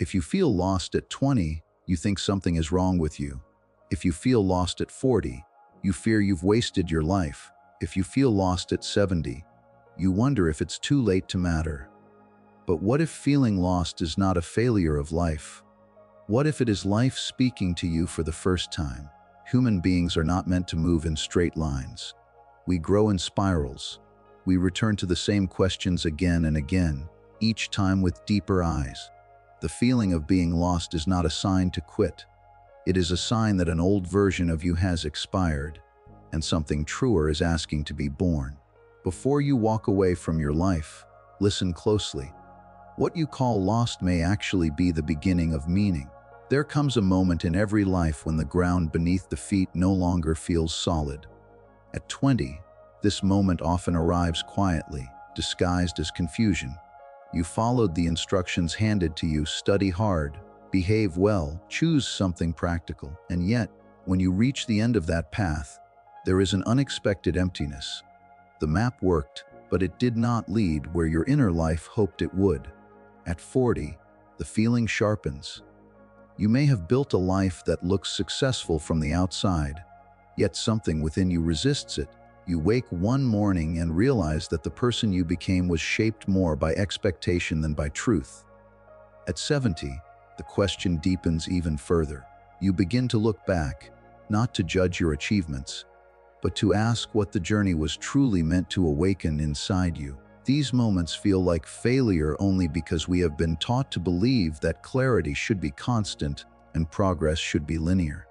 If you feel lost at 20, you think something is wrong with you. If you feel lost at 40, you fear you've wasted your life. If you feel lost at 70, you wonder if it's too late to matter. But what if feeling lost is not a failure of life? What if it is life speaking to you for the first time? Human beings are not meant to move in straight lines. We grow in spirals. We return to the same questions again and again, each time with deeper eyes. The feeling of being lost is not a sign to quit. It is a sign that an old version of you has expired, and something truer is asking to be born. Before you walk away from your life, listen closely. What you call lost may actually be the beginning of meaning. There comes a moment in every life when the ground beneath the feet no longer feels solid. At 20, this moment often arrives quietly, disguised as confusion. You followed the instructions handed to you: study hard, behave well, choose something practical. And yet, when you reach the end of that path, there is an unexpected emptiness. The map worked, but it did not lead where your inner life hoped it would. At 40, the feeling sharpens. You may have built a life that looks successful from the outside, yet something within you resists it. You wake one morning and realize that the person you became was shaped more by expectation than by truth. At 70, the question deepens even further. You begin to look back, not to judge your achievements, but to ask what the journey was truly meant to awaken inside you. These moments feel like failure only because we have been taught to believe that clarity should be constant and progress should be linear.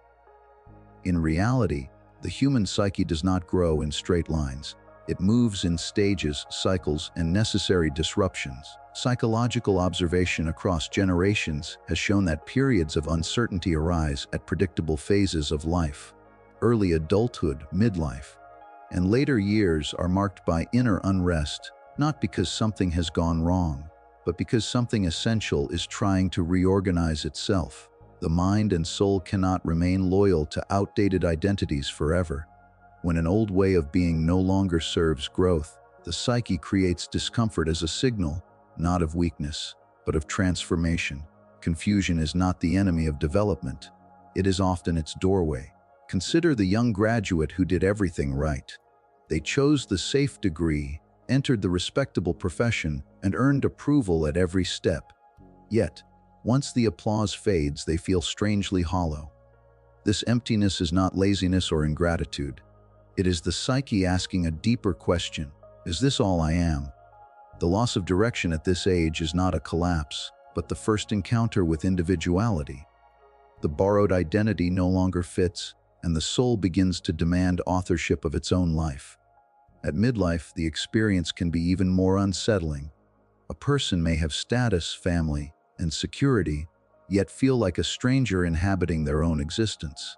In reality, the human psyche does not grow in straight lines. It moves in stages, cycles, and necessary disruptions. Psychological observation across generations has shown that periods of uncertainty arise at predictable phases of life. Early adulthood, midlife, and later years are marked by inner unrest, not because something has gone wrong, but because something essential is trying to reorganize itself. The mind and soul cannot remain loyal to outdated identities forever. When an old way of being no longer serves growth, the psyche creates discomfort as a signal, not of weakness, but of transformation. Confusion is not the enemy of development. It is often its doorway. Consider the young graduate who did everything right. They chose the safe degree, entered the respectable profession, and earned approval at every step. Yet, once the applause fades, they feel strangely hollow. This emptiness is not laziness or ingratitude. It is the psyche asking a deeper question: is this all I am? The loss of direction at this age is not a collapse, but the first encounter with individuality. The borrowed identity no longer fits, and the soul begins to demand authorship of its own life. At midlife, the experience can be even more unsettling. A person may have status, family, and security, yet feel like a stranger inhabiting their own existence.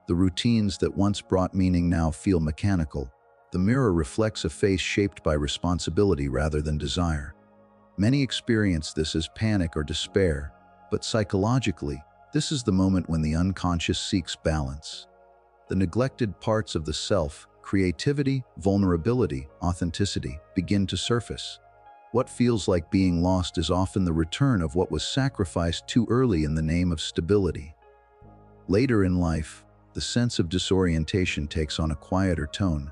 The routines that once brought meaning now feel mechanical. The mirror reflects a face shaped by responsibility rather than desire. Many experience this as panic or despair, but psychologically, this is the moment when the unconscious seeks balance. The neglected parts of the self, creativity, vulnerability, authenticity, begin to surface. What feels like being lost is often the return of what was sacrificed too early in the name of stability. Later in life, the sense of disorientation takes on a quieter tone.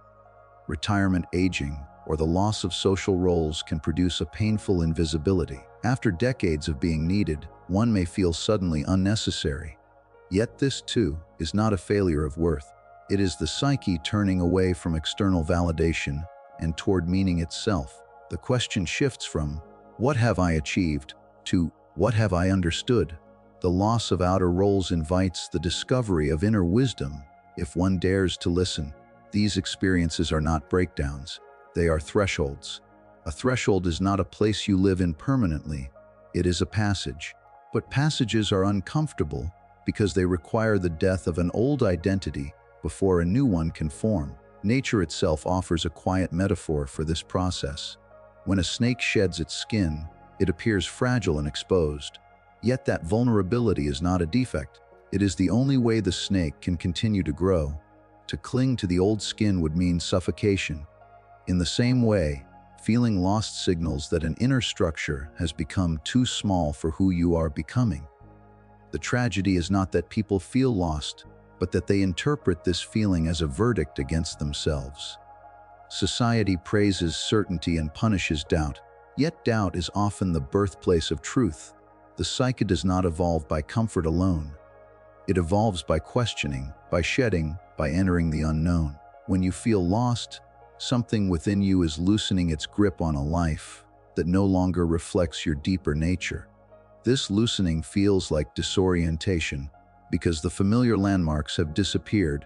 Retirement, aging, or the loss of social roles can produce a painful invisibility. After decades of being needed, one may feel suddenly unnecessary. Yet this, too, is not a failure of worth. It is the psyche turning away from external validation and toward meaning itself. The question shifts from, "What have I achieved?" to, "What have I understood?" The loss of outer roles invites the discovery of inner wisdom, if one dares to listen. These experiences are not breakdowns. They are thresholds. A threshold is not a place you live in permanently. It is a passage. But passages are uncomfortable because they require the death of an old identity before a new one can form. Nature itself offers a quiet metaphor for this process. When a snake sheds its skin, it appears fragile and exposed. Yet that vulnerability is not a defect. It is the only way the snake can continue to grow. To cling to the old skin would mean suffocation. In the same way, Feeling lost signals that an inner structure has become too small for who you are becoming. The tragedy is not that people feel lost, but that they interpret this feeling as a verdict against themselves. Society praises certainty and punishes doubt, yet doubt is often the birthplace of truth. The psyche does not evolve by comfort alone. It evolves by questioning, by shedding, by entering the unknown. When you feel lost, something within you is loosening its grip on a life that no longer reflects your deeper nature. This loosening feels like disorientation because the familiar landmarks have disappeared,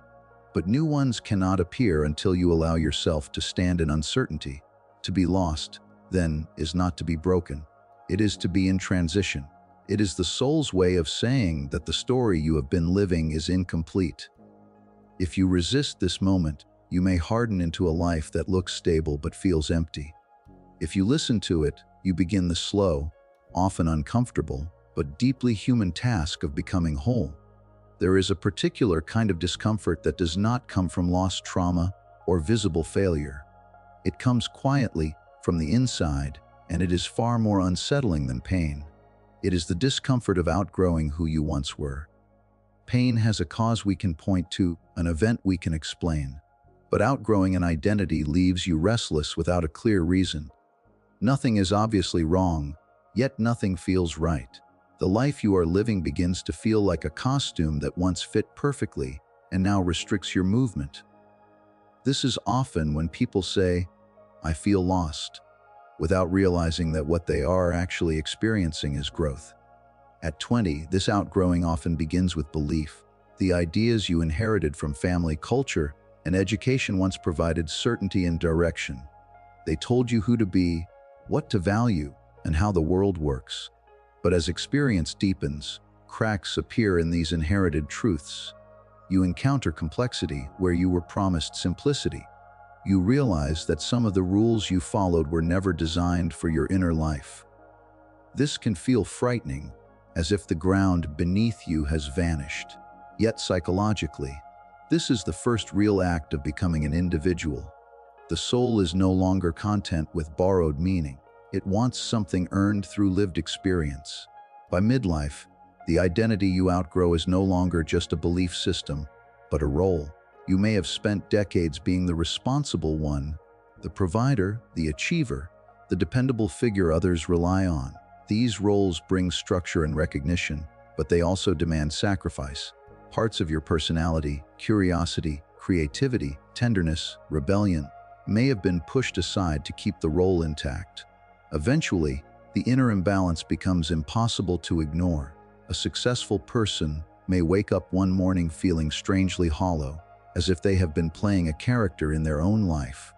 but new ones cannot appear until you allow yourself to stand in uncertainty. To be lost, then, is not to be broken. It is to be in transition. It is the soul's way of saying that the story you have been living is incomplete. If you resist this moment, you may harden into a life that looks stable but feels empty. If you listen to it, you begin the slow, often uncomfortable, but deeply human task of becoming whole. There is a particular kind of discomfort that does not come from lost trauma or visible failure. It comes quietly from the inside, and it is far more unsettling than pain. It is the discomfort of outgrowing who you once were. Pain has a cause we can point to, an event we can explain. But outgrowing an identity leaves you restless without a clear reason. Nothing is obviously wrong, yet nothing feels right. The life you are living begins to feel like a costume that once fit perfectly and now restricts your movement. This is often when people say, "I feel lost," without realizing that what they are actually experiencing is growth. At 20, this outgrowing often begins with belief. The ideas you inherited from family, culture, and education once provided certainty and direction. They told you who to be, what to value, and how the world works. But as experience deepens, cracks appear in these inherited truths. You encounter complexity where you were promised simplicity. You realize that some of the rules you followed were never designed for your inner life. This can feel frightening, as if the ground beneath you has vanished. Yet psychologically, this is the first real act of becoming an individual. The soul is no longer content with borrowed meaning. It wants something earned through lived experience. By midlife, the identity you outgrow is no longer just a belief system, but a role. You may have spent decades being the responsible one, the provider, the achiever, the dependable figure others rely on. These roles bring structure and recognition, but they also demand sacrifice. Parts of your personality, curiosity, creativity, tenderness, rebellion, may have been pushed aside to keep the role intact. Eventually, the inner imbalance becomes impossible to ignore. A successful person may wake up one morning feeling strangely hollow, as if they have been playing a character in their own life.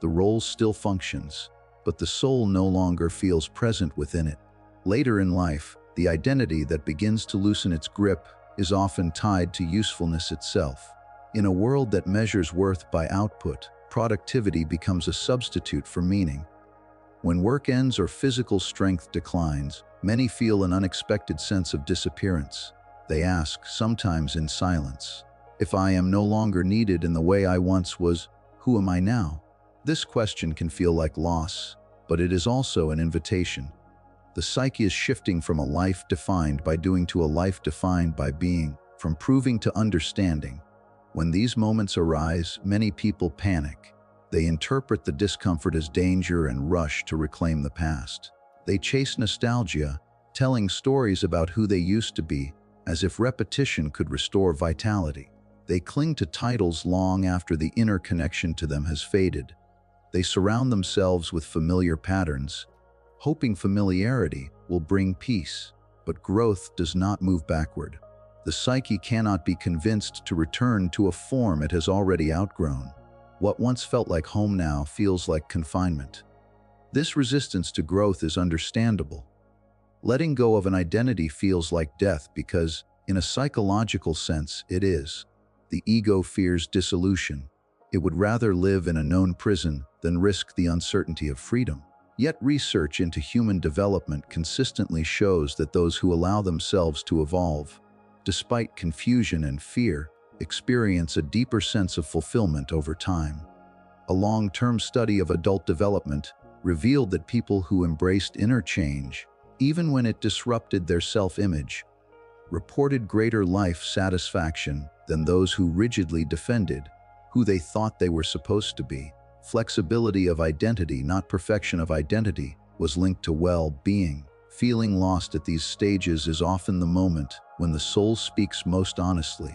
The role still functions, but the soul no longer feels present within it. Later in life, the identity that begins to loosen its grip is often tied to usefulness itself. In a world that measures worth by output, productivity becomes a substitute for meaning. When work ends or physical strength declines, many feel an unexpected sense of disappearance. They ask, sometimes in silence, "If I am no longer needed in the way I once was, who am I now?" This question can feel like loss, but it is also an invitation. The psyche is shifting from a life defined by doing to a life defined by being, from proving to understanding. When these moments arise, many people panic. They interpret the discomfort as danger and rush to reclaim the past. They chase nostalgia, telling stories about who they used to be, as if repetition could restore vitality. They cling to titles long after the inner connection to them has faded. They surround themselves with familiar patterns, hoping familiarity will bring peace, but growth does not move backward. The psyche cannot be convinced to return to a form it has already outgrown. What once felt like home now feels like confinement. This resistance to growth is understandable. Letting go of an identity feels like death because, in a psychological sense, it is. The ego fears dissolution. It would rather live in a known prison than risk the uncertainty of freedom. Yet research into human development consistently shows that those who allow themselves to evolve, despite confusion and fear, experience a deeper sense of fulfillment over time. A long-term study of adult development revealed that people who embraced inner change, even when it disrupted their self-image, reported greater life satisfaction than those who rigidly defended who they thought they were supposed to be. Flexibility of identity, not perfection of identity, was linked to well-being. Feeling lost at these stages is often the moment when the soul speaks most honestly.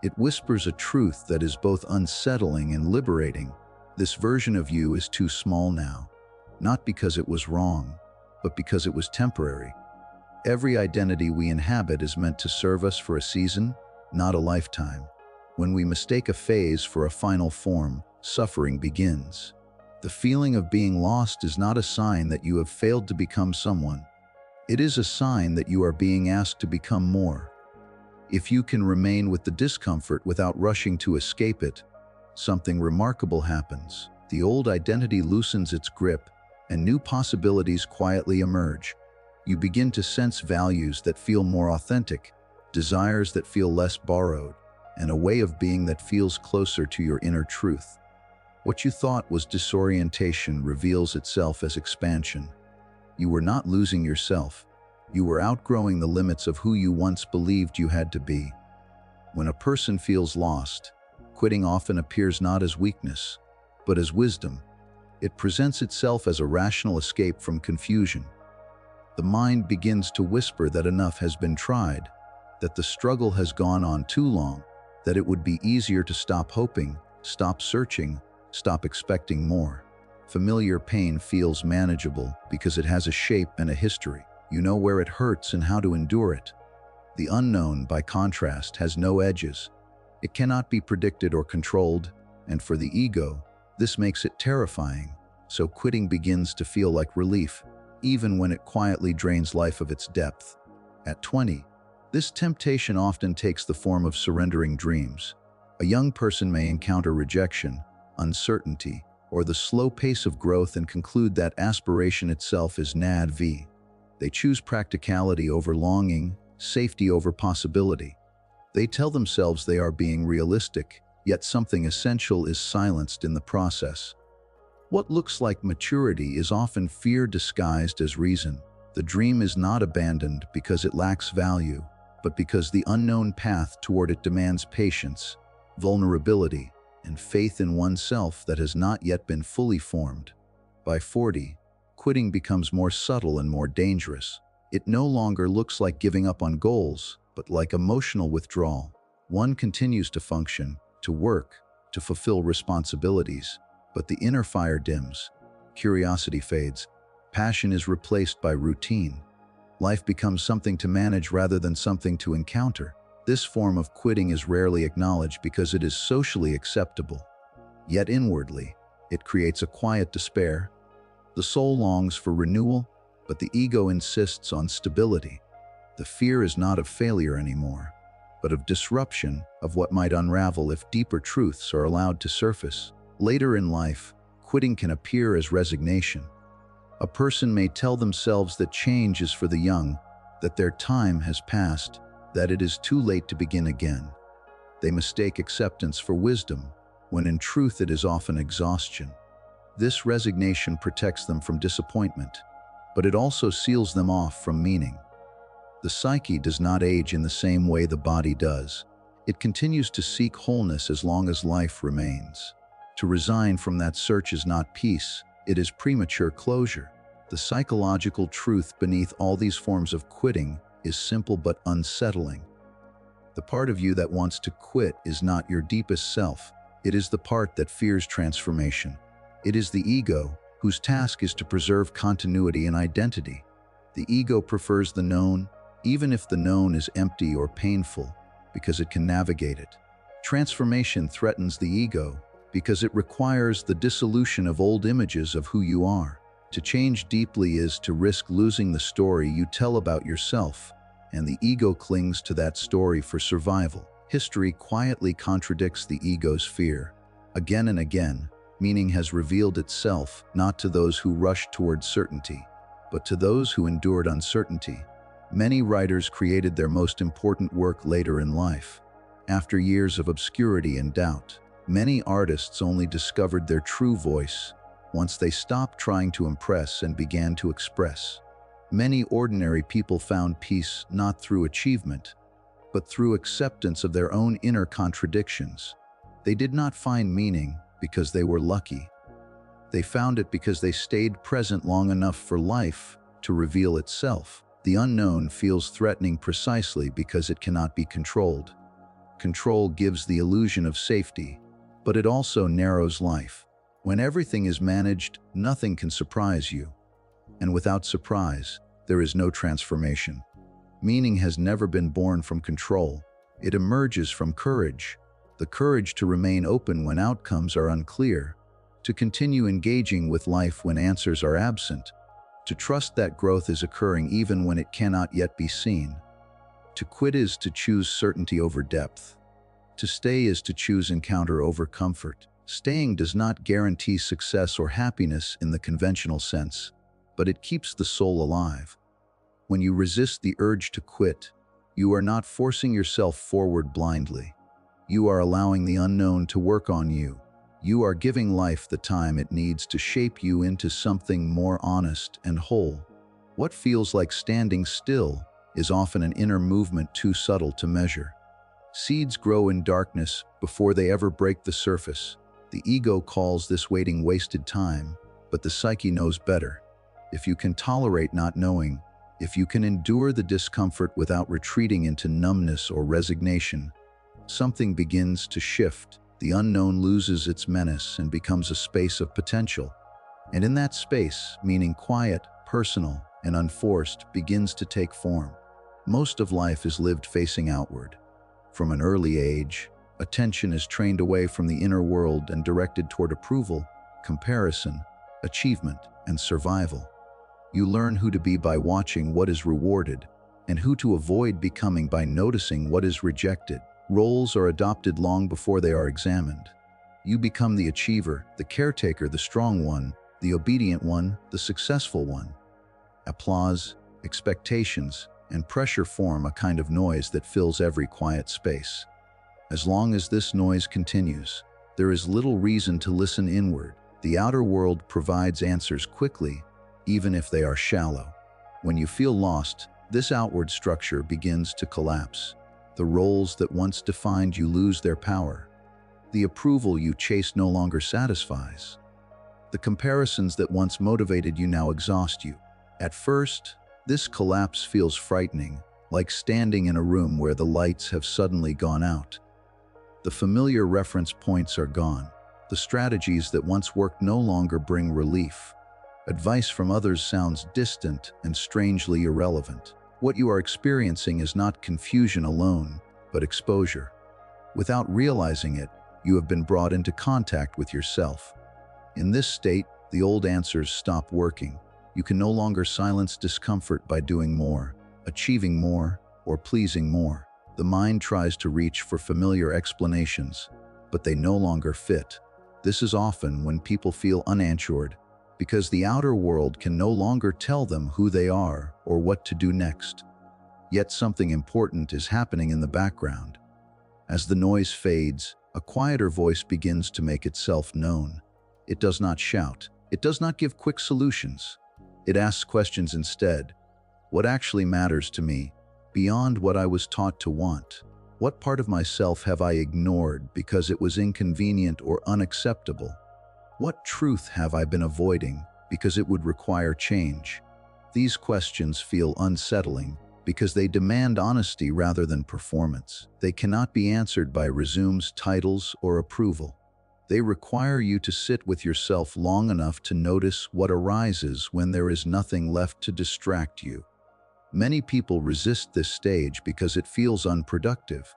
It whispers a truth that is both unsettling and liberating. This version of you is too small now, not because it was wrong, but because it was temporary. Every identity we inhabit is meant to serve us for a season, not a lifetime. When we mistake a phase for a final form, suffering begins. The feeling of being lost is not a sign that you have failed to become someone. It is a sign that you are being asked to become more. If you can remain with the discomfort without rushing to escape it, something remarkable happens. The old identity loosens its grip, and new possibilities quietly emerge. You begin to sense values that feel more authentic, desires that feel less borrowed, and a way of being that feels closer to your inner truth. What you thought was disorientation reveals itself as expansion. You were not losing yourself. You were outgrowing the limits of who you once believed you had to be. When a person feels lost, quitting often appears not as weakness, but as wisdom. It presents itself as a rational escape from confusion. The mind begins to whisper that enough has been tried, that the struggle has gone on too long, that it would be easier to stop hoping, stop searching, stop expecting more. Familiar pain feels manageable because it has a shape and a history. You know where it hurts and how to endure it. The unknown, by contrast, has no edges. It cannot be predicted or controlled, and for the ego, this makes it terrifying. So quitting begins to feel like relief, even when it quietly drains life of its depth. At 20, this temptation often takes the form of surrendering dreams. A young person may encounter rejection, uncertainty, or the slow pace of growth and conclude that aspiration itself is NADV. They choose practicality over longing, safety over possibility. They tell themselves they are being realistic, yet something essential is silenced in the process. What looks like maturity is often fear disguised as reason. The dream is not abandoned because it lacks value, but because the unknown path toward it demands patience, vulnerability, and faith in oneself that has not yet been fully formed. By 40, quitting becomes more subtle and more dangerous. It no longer looks like giving up on goals, but like emotional withdrawal. One continues to function, to work, to fulfill responsibilities, but the inner fire dims, curiosity fades, passion is replaced by routine. Life becomes something to manage rather than something to encounter. This form of quitting is rarely acknowledged because it is socially acceptable. Yet inwardly, it creates a quiet despair. The soul longs for renewal, but the ego insists on stability. The fear is not of failure anymore, but of disruption, of what might unravel if deeper truths are allowed to surface. Later in life, quitting can appear as resignation. A person may tell themselves that change is for the young, that their time has passed, that it is too late to begin again. They mistake acceptance for wisdom, when in truth it is often exhaustion. This resignation protects them from disappointment, but it also seals them off from meaning. The psyche does not age in the same way the body does. It continues to seek wholeness as long as life remains. To resign from that search is not peace, it is premature closure. The psychological truth beneath all these forms of quitting is simple but unsettling. The part of you that wants to quit is not your deepest self. It is the part that fears transformation. It is the ego, whose task is to preserve continuity and identity. The ego prefers the known, even if the known is empty or painful, because it can navigate it. Transformation threatens the ego because it requires the dissolution of old images of who you are. To change deeply is to risk losing the story you tell about yourself, and the ego clings to that story for survival. History quietly contradicts the ego's fear. Again and again, meaning has revealed itself not to those who rushed toward certainty, but to those who endured uncertainty. Many writers created their most important work later in life, after years of obscurity and doubt. Many artists only discovered their true voice once they stopped trying to impress and began to express. Many ordinary people found peace not through achievement, but through acceptance of their own inner contradictions. They did not find meaning because they were lucky. They found it because they stayed present long enough for life to reveal itself. The unknown feels threatening precisely because it cannot be controlled. Control gives the illusion of safety, but it also narrows life. When everything is managed, nothing can surprise you. And without surprise, there is no transformation. Meaning has never been born from control. It emerges from courage. The courage to remain open when outcomes are unclear, to continue engaging with life when answers are absent, to trust that growth is occurring even when it cannot yet be seen. To quit is to choose certainty over depth. To stay is to choose encounter over comfort. Staying does not guarantee success or happiness in the conventional sense, but it keeps the soul alive. When you resist the urge to quit, you are not forcing yourself forward blindly. You are allowing the unknown to work on you. You are giving life the time it needs to shape you into something more honest and whole. What feels like standing still is often an inner movement too subtle to measure. Seeds grow in darkness before they ever break the surface. The ego calls this waiting wasted time, but the psyche knows better. If you can tolerate not knowing, if you can endure the discomfort without retreating into numbness or resignation, something begins to shift. The unknown loses its menace and becomes a space of potential. And in that space, meaning quiet, personal, and unforced begins to take form. Most of life is lived facing outward. From an early age, attention is trained away from the inner world and directed toward approval, comparison, achievement, and survival. You learn who to be by watching what is rewarded, and who to avoid becoming by noticing what is rejected. Roles are adopted long before they are examined. You become the achiever, the caretaker, the strong one, the obedient one, the successful one. Applause, expectations, and pressure form a kind of noise that fills every quiet space. As long as this noise continues, there is little reason to listen inward. The outer world provides answers quickly, even if they are shallow. When you feel lost, this outward structure begins to collapse. The roles that once defined you lose their power. The approval you chased no longer satisfies. The comparisons that once motivated you now exhaust you. At first, this collapse feels frightening, like standing in a room where the lights have suddenly gone out. The familiar reference points are gone. The strategies that once worked no longer bring relief. Advice from others sounds distant and strangely irrelevant. What you are experiencing is not confusion alone, but exposure. Without realizing it, you have been brought into contact with yourself. In this state, the old answers stop working. You can no longer silence discomfort by doing more, achieving more, or pleasing more. The mind tries to reach for familiar explanations, but they no longer fit. This is often when people feel unanswered, because the outer world can no longer tell them who they are or what to do next. Yet something important is happening in the background. As the noise fades, a quieter voice begins to make itself known. It does not shout. It does not give quick solutions. It asks questions instead. What actually matters to me, beyond what I was taught to want? What part of myself have I ignored because it was inconvenient or unacceptable? What truth have I been avoiding because it would require change? These questions feel unsettling because they demand honesty rather than performance. They cannot be answered by resumes, titles, or approval. They require you to sit with yourself long enough to notice what arises when there is nothing left to distract you. Many people resist this stage because it feels unproductive.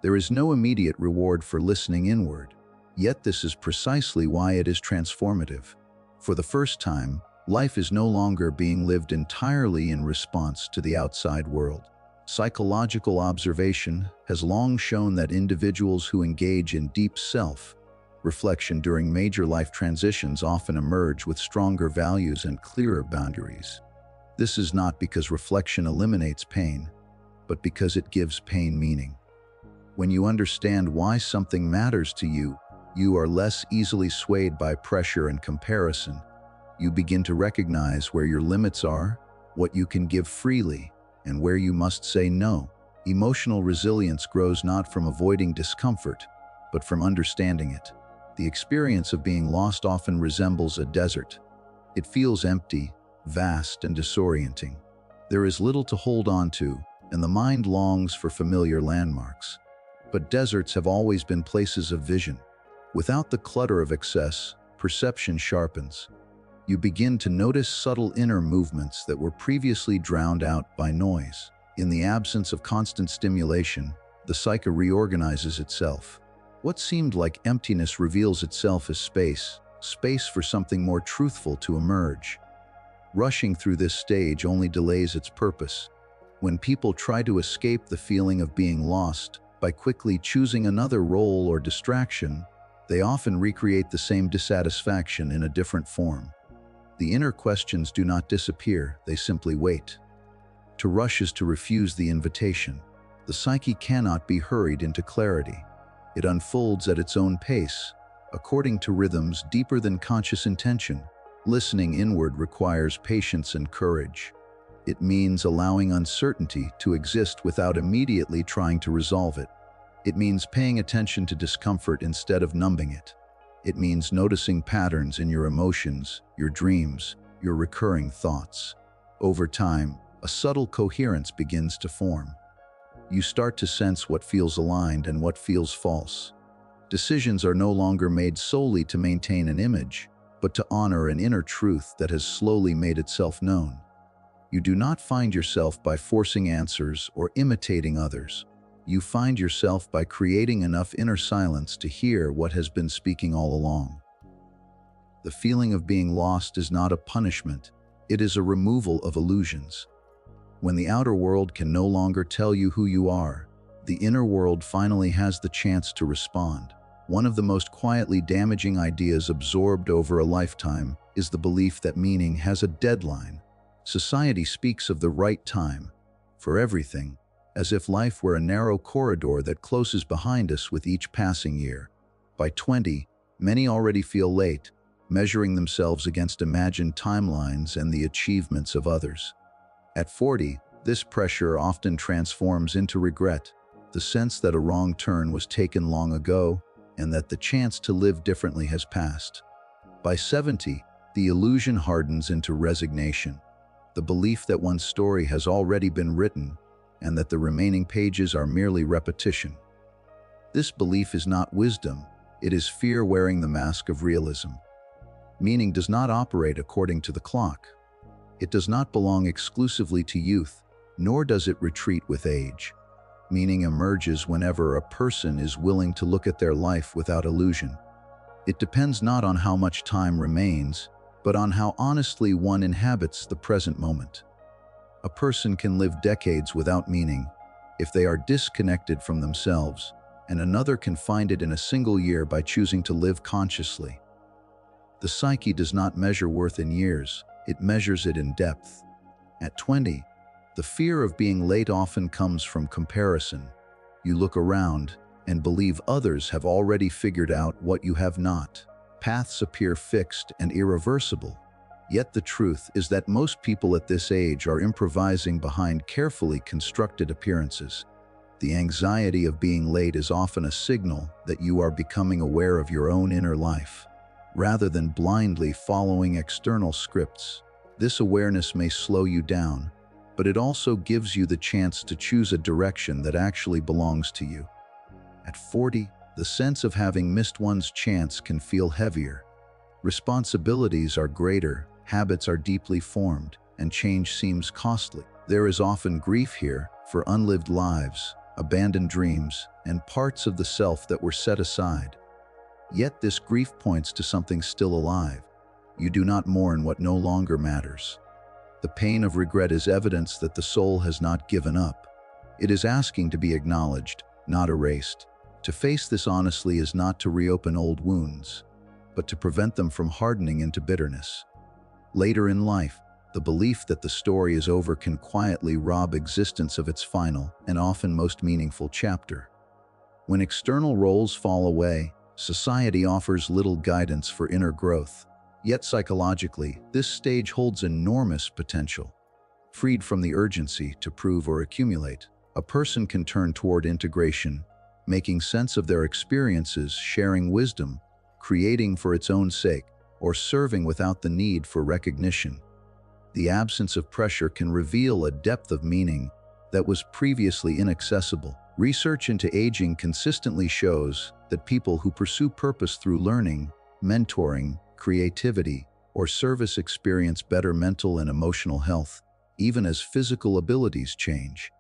There is no immediate reward for listening inward, yet this is precisely why it is transformative. For the first time, life is no longer being lived entirely in response to the outside world. Psychological observation has long shown that individuals who engage in deep self-reflection during major life transitions often emerge with stronger values and clearer boundaries. This is not because reflection eliminates pain, but because it gives pain meaning. When you understand why something matters to you, You are less easily swayed by pressure and comparison. You begin to recognize where your limits are, what you can give freely, and where you must say no. Emotional resilience grows not from avoiding discomfort, but from understanding it. The experience of being lost often resembles a desert. It feels empty, vast, and disorienting. There is little to hold on to, and the mind longs for familiar landmarks. But deserts have always been places of vision. Without the clutter of excess, perception sharpens. You begin to notice subtle inner movements that were previously drowned out by noise. In the absence of constant stimulation, the psyche reorganizes itself. What seemed like emptiness reveals itself as space for something more truthful to emerge. Rushing through this stage only delays its purpose. When people try to escape the feeling of being lost by quickly choosing another role or distraction, they often recreate the same dissatisfaction in a different form. The inner questions do not disappear, they simply wait. To rush is to refuse the invitation. The psyche cannot be hurried into clarity. It unfolds at its own pace, according to rhythms deeper than conscious intention. Listening inward requires patience and courage. It means allowing uncertainty to exist without immediately trying to resolve it. It means paying attention to discomfort instead of numbing it. It means noticing patterns in your emotions, your dreams, your recurring thoughts. Over time, a subtle coherence begins to form. You start to sense what feels aligned and what feels false. Decisions are no longer made solely to maintain an image, but to honor an inner truth that has slowly made itself known. You do not find yourself by forcing answers or imitating others. You find yourself by creating enough inner silence to hear what has been speaking all along. The feeling of being lost is not a punishment, it is a removal of illusions. When the outer world can no longer tell you who you are, the inner world finally has the chance to respond. One of the most quietly damaging ideas absorbed over a lifetime is the belief that meaning has a deadline. Society speaks of the right time for everything, as if life were a narrow corridor that closes behind us with each passing year. By 20, many already feel late, measuring themselves against imagined timelines and the achievements of others. At 40, this pressure often transforms into regret, the sense that a wrong turn was taken long ago and that the chance to live differently has passed. By 70, the illusion hardens into resignation, the belief that one's story has already been written and that the remaining pages are merely repetition. This belief is not wisdom, it is fear wearing the mask of realism. Meaning does not operate according to the clock. It does not belong exclusively to youth, nor does it retreat with age. Meaning emerges whenever a person is willing to look at their life without illusion. It depends not on how much time remains, but on how honestly one inhabits the present moment. A person can live decades without meaning if they are disconnected from themselves, and another can find it in a single year by choosing to live consciously. The psyche does not measure worth in years, it measures it in depth. At 20, the fear of being late often comes from comparison. You look around and believe others have already figured out what you have not. Paths appear fixed and irreversible. Yet the truth is that most people at this age are improvising behind carefully constructed appearances. The anxiety of being late is often a signal that you are becoming aware of your own inner life, rather than blindly following external scripts. This awareness may slow you down, but it also gives you the chance to choose a direction that actually belongs to you. At 40, the sense of having missed one's chance can feel heavier. Responsibilities are greater, habits are deeply formed, and change seems costly. There is often grief here for unlived lives, abandoned dreams, and parts of the self that were set aside. Yet this grief points to something still alive. You do not mourn what no longer matters. The pain of regret is evidence that the soul has not given up. It is asking to be acknowledged, not erased. To face this honestly is not to reopen old wounds, but to prevent them from hardening into bitterness. Later in life, the belief that the story is over can quietly rob existence of its final and often most meaningful chapter. When external roles fall away, Society offers little guidance for inner growth. Yet psychologically, this stage holds enormous potential. Freed from the urgency to prove or accumulate, a person can turn toward integration, making sense of their experiences, sharing wisdom, creating for its own sake, or serving without the need for recognition. The absence of pressure can reveal a depth of meaning that was previously inaccessible. Research into aging consistently shows that people who pursue purpose through learning, mentoring, creativity, or service experience better mental and emotional health, even as physical abilities change.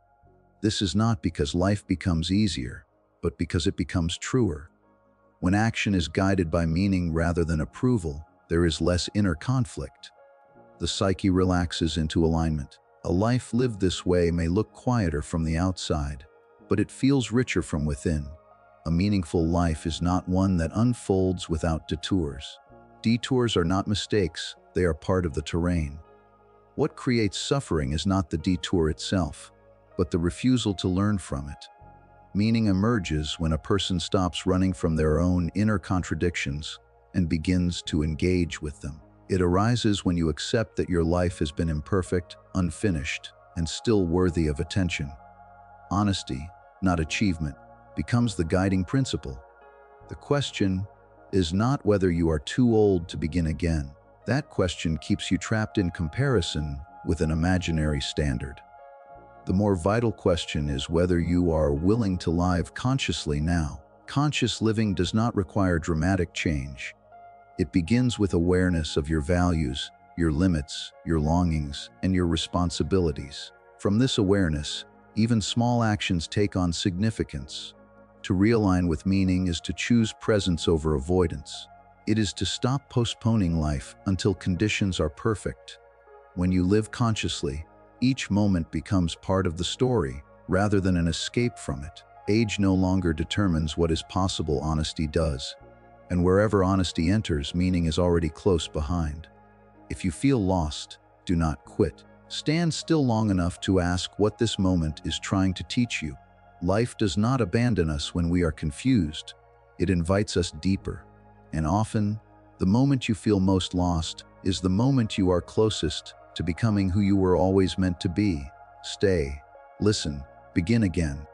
This is not because life becomes easier, but because it becomes truer. When action is guided by meaning rather than approval, there is less inner conflict. The psyche relaxes into alignment. A life lived this way may look quieter from the outside, but it feels richer from within. A meaningful life is not one that unfolds without detours. Detours are not mistakes, they are part of the terrain. What creates suffering is not the detour itself, but the refusal to learn from it. Meaning emerges when a person stops running from their own inner contradictions and begins to engage with them. It arises when you accept that your life has been imperfect, unfinished, and still worthy of attention. Honesty, not achievement, becomes the guiding principle. The question is not whether you are too old to begin again. That question keeps you trapped in comparison with an imaginary standard. The more vital question is whether you are willing to live consciously now. Conscious living does not require dramatic change. It begins with awareness of your values, your limits, your longings, and your responsibilities. From this awareness, even small actions take on significance. To realign with meaning is to choose presence over avoidance. It is to stop postponing life until conditions are perfect. When you live consciously, each moment becomes part of the story, rather than an escape from it. Age no longer determines what is possible, honesty does. And wherever honesty enters, meaning is already close behind. If you feel lost, do not quit. Stand still long enough to ask what this moment is trying to teach you. Life does not abandon us when we are confused. It invites us deeper. And often, the moment you feel most lost is the moment you are closest to becoming who you were always meant to be. Stay, listen, begin again.